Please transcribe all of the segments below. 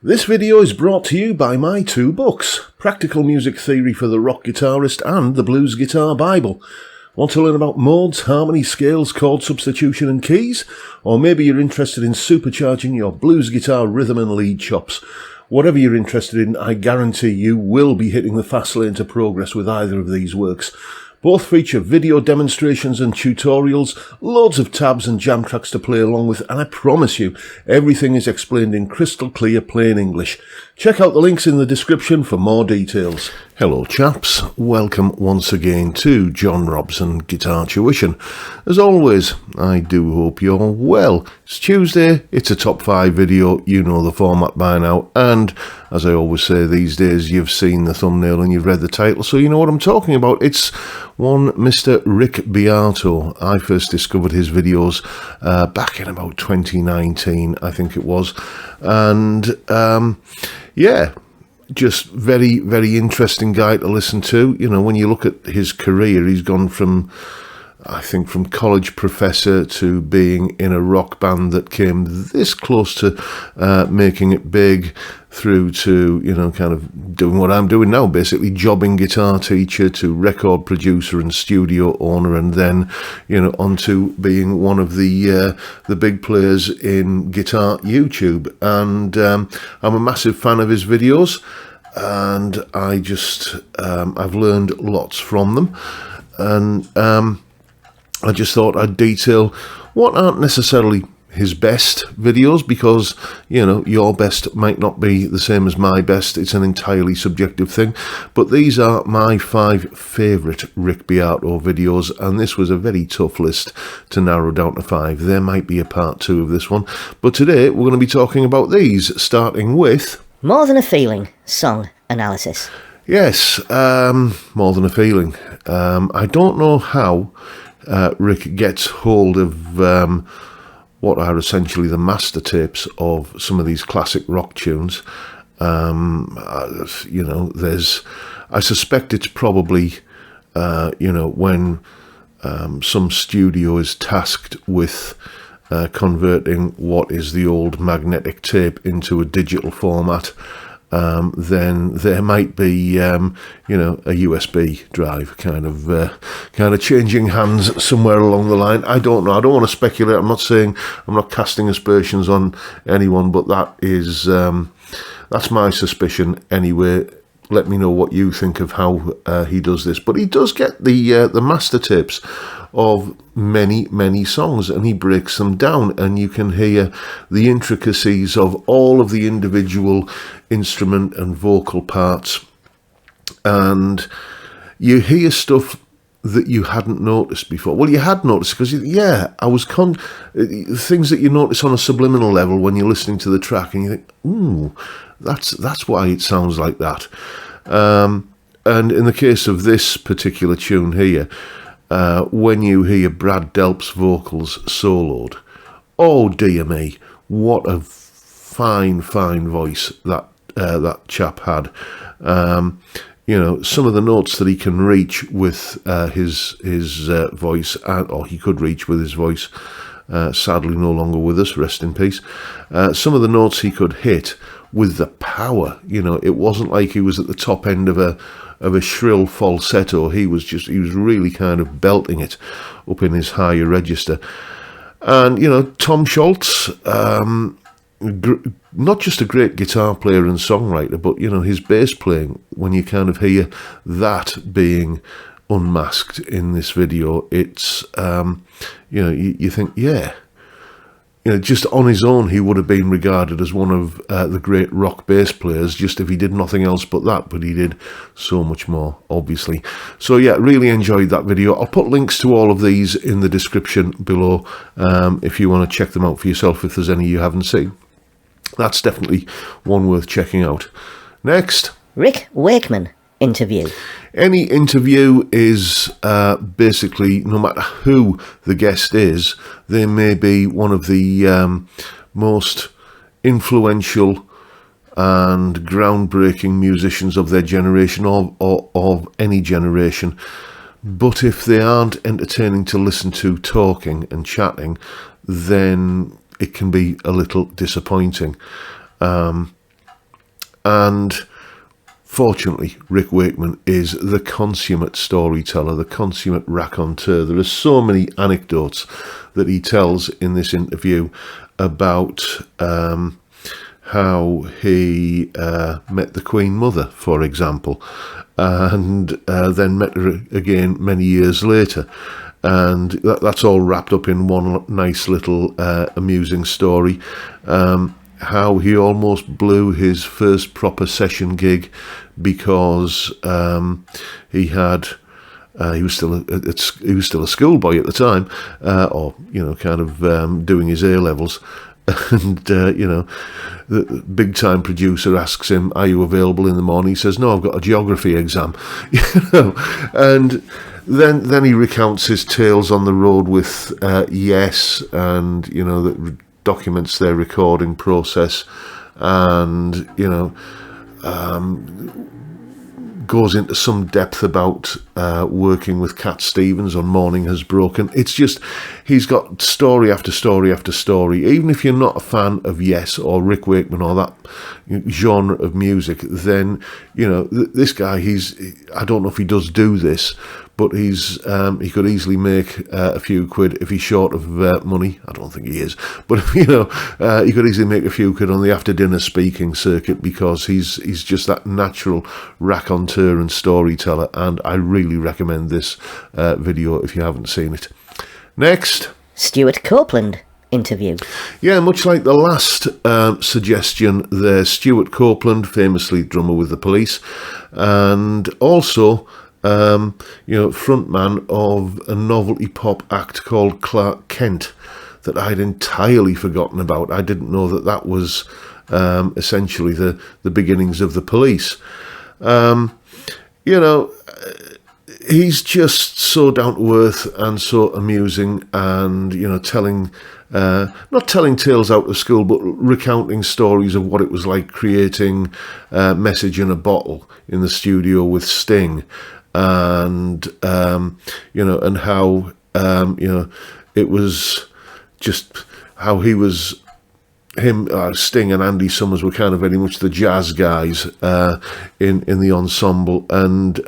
This video is brought to you by my two books, Practical Music Theory for the Rock Guitarist and The Blues Guitar Bible. Want to learn about modes, harmony, scales, chord substitution and keys? Or maybe you're interested in supercharging your blues guitar rhythm and lead chops. Whatever you're interested in, I guarantee you will be hitting the fast lane to progress with either of these works. Both feature video demonstrations and tutorials, loads of tabs and jam tracks to play along with, and I promise you, everything is explained in crystal clear plain English. Check out the links in the description for more details. Hello chaps, welcome once again to John Robson Guitar Tuition. As always, I do hope you're well. It's Tuesday, it's a top 5 video, you know the format by now, and as I always say these days, you've seen the thumbnail and you've read the title, so you know what I'm talking about. It's one Mr. Rick Beato. I first discovered his videos back in about 2019, I think it was, and yeah, just very, very interesting guy to listen to. You know, when you look at his career, he's gone from, I think, from college professor to being in a rock band that came this close to making it big, through to, you know, kind of doing what I'm doing now, basically jobbing guitar teacher to record producer and studio owner, and then, you know, onto being one of the big players in guitar YouTube. And I'm a massive fan of his videos, and I just I've learned lots from them, and I just thought I'd detail what aren't necessarily his best videos, because, you know, your best might not be the same as my best. It's an entirely subjective thing. But these are my 5 favourite Rick Beato videos, and this was a very tough list to narrow down to 5. There might be a part 2 of this one. But today we're going to be talking about these, starting with More Than a Feeling song analysis. Yes, More Than a Feeling. I don't know how Rick gets hold of what are essentially the master tapes of some of these classic rock tunes. You know, I suspect it's probably, you know, when some studio is tasked with converting what is the old magnetic tape into a digital format, then there might be, you know, a USB drive kind of changing hands somewhere along the line. I don't know. I don't want to speculate. I'm not casting aspersions on anyone, but that is, that's my suspicion anyway. Let me know what you think of how he does this. But he does get the master tapes of many songs, and he breaks them down, and you can hear the intricacies of all of the individual instrument and vocal parts, and you hear stuff that you hadn't noticed before. Well, you had noticed, because things that you notice on a subliminal level when you're listening to the track, and you think, ooh, that's why it sounds like that. And in the case of this particular tune here, when you hear Brad Delp's vocals soloed, oh dear me, what a fine voice that chap had. You know, some of the notes that he can reach with his voice, or he could reach with his voice, sadly no longer with us, rest in peace. Some of the notes he could hit with the power, you know, it wasn't like he was at the top end of a shrill falsetto. He was really kind of belting it up in his higher register. And, you know, Tom Scholz, not just a great guitar player and songwriter, but, you know, his bass playing, when you kind of hear that being unmasked in this video, it's, you know, you think, yeah, you know, just on his own, he would have been regarded as one of the great rock bass players, just if he did nothing else but that, but he did so much more, obviously. So yeah, really enjoyed that video. I'll put links to all of these in the description below, if you want to check them out for yourself, if there's any you haven't seen. That's definitely one worth checking out. Next, Rick Wakeman interview. Any interview is basically, no matter who the guest is, they may be one of the most influential and groundbreaking musicians of their generation, or of any generation. But if they aren't entertaining to listen to, talking and chatting, then it can be a little disappointing. And fortunately, Rick Wakeman is the consummate storyteller, the consummate raconteur. There are so many anecdotes that he tells in this interview about how he met the Queen Mother, for example, and then met her again many years later. And that's all wrapped up in one nice little amusing story. How he almost blew his first proper session gig because he was still a schoolboy at the time, or kind of doing his A levels. And, the big-time producer asks him, "Are you available in the morning?" He says, "No, I've got a geography exam." And then he recounts his tales on the road with Yes, and, that documents their recording process, and, goes into some depth about working with Cat Stevens on Morning Has Broken. It's just, he's got story after story after story. Even if you're not a fan of Yes or Rick Wakeman or that genre of music, then, this guy, I don't know if he does do this, but he could easily make a few quid if he's short of money. I don't think he is, but he could easily make a few quid on the after dinner speaking circuit, because he's just that natural raconteur and storyteller. And I really recommend this video if you haven't seen it. Next, Stewart Copeland interview. Yeah, much like the last suggestion there, Stewart Copeland, famously drummer with the Police, and also frontman of a novelty pop act called Clark Kent that I'd entirely forgotten about. I didn't know that was essentially the beginnings of the Police. He's just so down to earth and so amusing, and telling not telling tales out of school, but recounting stories of what it was like creating Message in a Bottle in the studio with Sting. And and how it was just how Sting and Andy Summers were kind of very much the jazz guys in the ensemble, and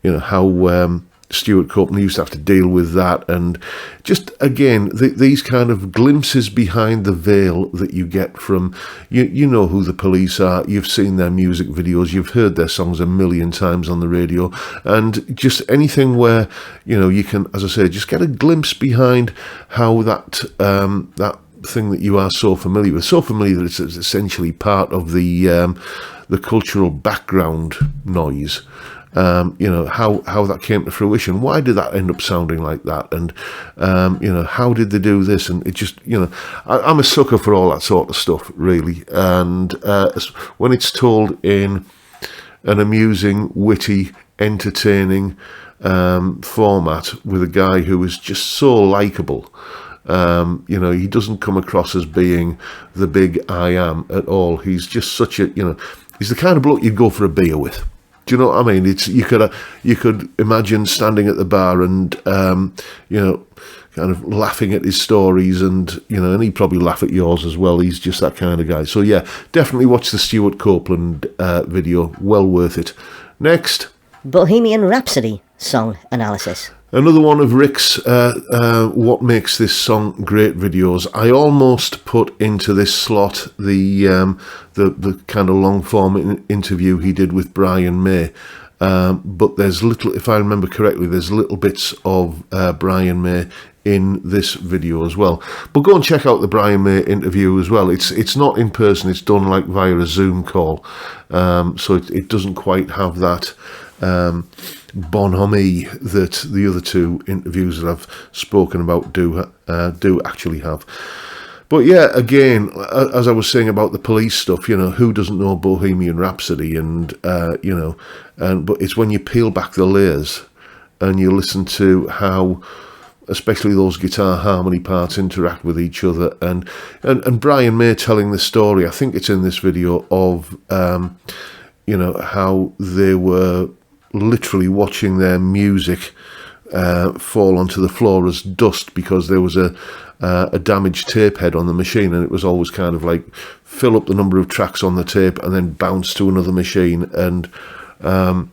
how Stewart Copeland used to have to deal with that, and just again these kind of glimpses behind the veil that you get from you know who the Police are, you've seen their music videos, you've heard their songs a million times on the radio, and just anything where you can, as I say, just get a glimpse behind how that thing that you are so familiar that it's essentially part of the cultural background noise. How that came to fruition. Why did that end up sounding like that? And, how did they do this? And it just, I'm a sucker for all that sort of stuff, really. And when it's told in an amusing, witty, entertaining format with a guy who is just so likeable, he doesn't come across as being the big I am at all. He's just such a, he's the kind of bloke you'd go for a beer with. Do you know what I mean? It's you could imagine standing at the bar and kind of laughing at his stories, and and he'd probably laugh at yours as well. He's just that kind of guy. So yeah, definitely watch the Stewart Copeland video. Well worth it. Next, Bohemian Rhapsody song analysis. Another one of Rick's what makes this song great videos. I almost put into this slot the kind of long form interview he did with Brian May, but there's little, if I remember correctly, there's little bits of Brian May in this video as well. But go and check out the Brian May interview as well. It's not in person, it's done like via a Zoom call, so it doesn't quite have that bonhomie that the other two interviews that I've spoken about do actually have. But yeah, again, as I was saying about the Police stuff, who doesn't know Bohemian Rhapsody? And but it's when you peel back the layers and you listen to how especially those guitar harmony parts interact with each other, and Brian May telling the story, I think it's in this video, of how they were literally watching their music fall onto the floor as dust because there was a damaged tape head on the machine, and it was always kind of like fill up the number of tracks on the tape and then bounce to another machine, and and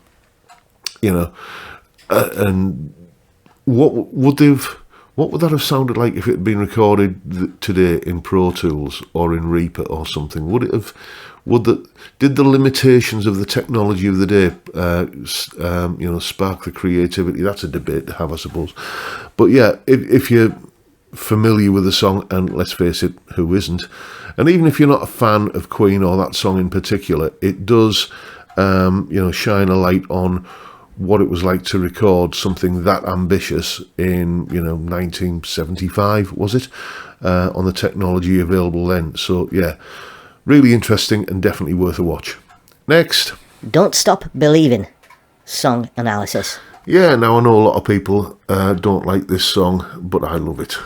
what would that have sounded like if it had been recorded today in Pro Tools or in Reaper or something? Did the limitations of the technology of the day, spark the creativity? That's a debate to have, I suppose. But yeah, if you're familiar with the song, and let's face it, who isn't? And even if you're not a fan of Queen or that song in particular, it does, shine a light on what it was like to record something that ambitious in 1975, was it, on the technology available then. So yeah, really interesting and definitely worth a watch. Next, Don't Stop Believing song analysis. Yeah, now I know a lot of people don't like this song, but I love it.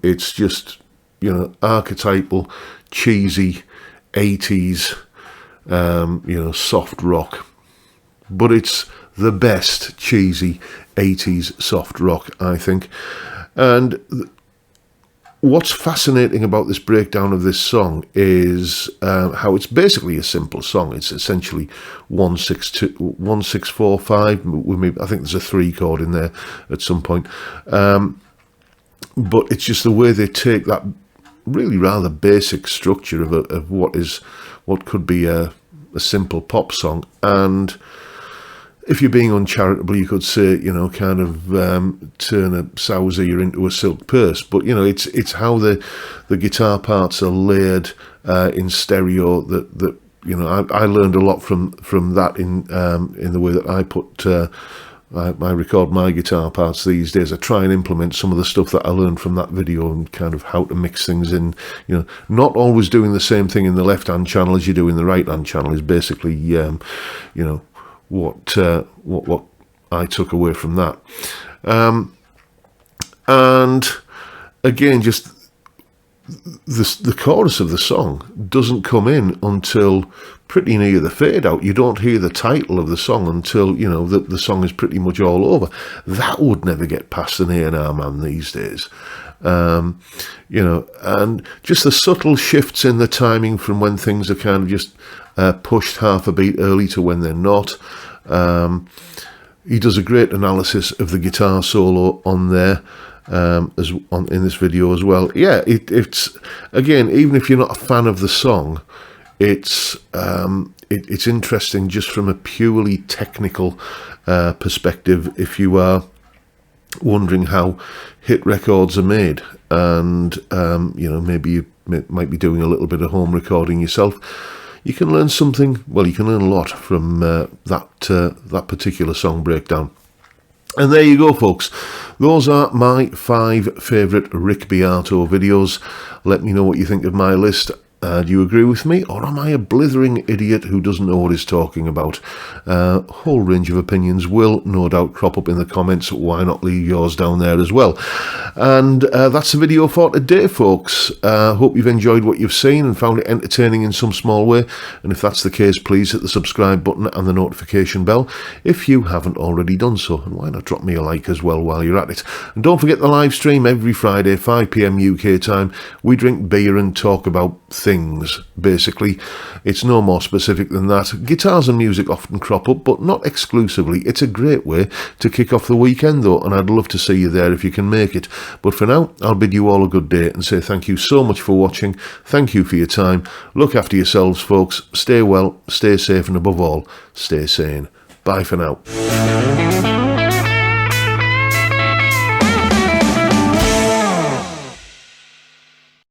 It's just archetypal, cheesy 80s soft rock, but it's the best cheesy 80s soft rock, I think. And what's fascinating about this breakdown of this song is how it's basically a simple song. It's essentially 1-6-4-5. I think there's a 3 chord in there at some point. But it's just the way they take that really rather basic structure of what could be a simple pop song, and if you're being uncharitable, you could say, kind of turn a sow's ear into a silk purse. But, it's how the guitar parts are layered in stereo that I learned a lot from that in the way that I put I record my guitar parts these days. I try and implement some of the stuff that I learned from that video and kind of how to mix things in. Not always doing the same thing in the left-hand channel as you do in the right-hand channel is basically, what I took away from that. And again, just the chorus of the song doesn't come in until pretty near the fade out. You don't hear the title of the song until the song is pretty much all over. That would never get past an A&R man these days. And just the subtle shifts in the timing from when things are kind of just pushed half a beat early to when they're not. He does a great analysis of the guitar solo on there, in this video as well. Yeah, it's again, even if you're not a fan of the song, it's interesting just from a purely technical perspective. If you are wondering how hit records are made, and maybe you might be doing a little bit of home recording yourself, you can learn something. Well, you can learn a lot from that particular song breakdown. And there you go, folks. Those are my 5 favourite Rick Beato videos. Let me know what you think of my list. Do you agree with me, or am I a blithering idiot who doesn't know what he's talking about? A whole range of opinions will no doubt crop up in the comments. Why not leave yours down there as well? And that's the video for today, folks. Hope you've enjoyed what you've seen and found it entertaining in some small way. And if that's the case, please hit the subscribe button and the notification bell if you haven't already done so. And why not drop me a like as well while you're at it? And don't forget the live stream every Friday, 5 PM UK time. We drink beer and talk about things. Basically, it's no more specific than that. Guitars and music often crop up, but not exclusively. It's a great way to kick off the weekend though, and I'd love to see you there if you can make it. But for now, I'll bid you all a good day and say thank you so much for watching. Thank you for your time. Look after yourselves, folks. Stay well, stay safe, and above all, stay sane. Bye for now.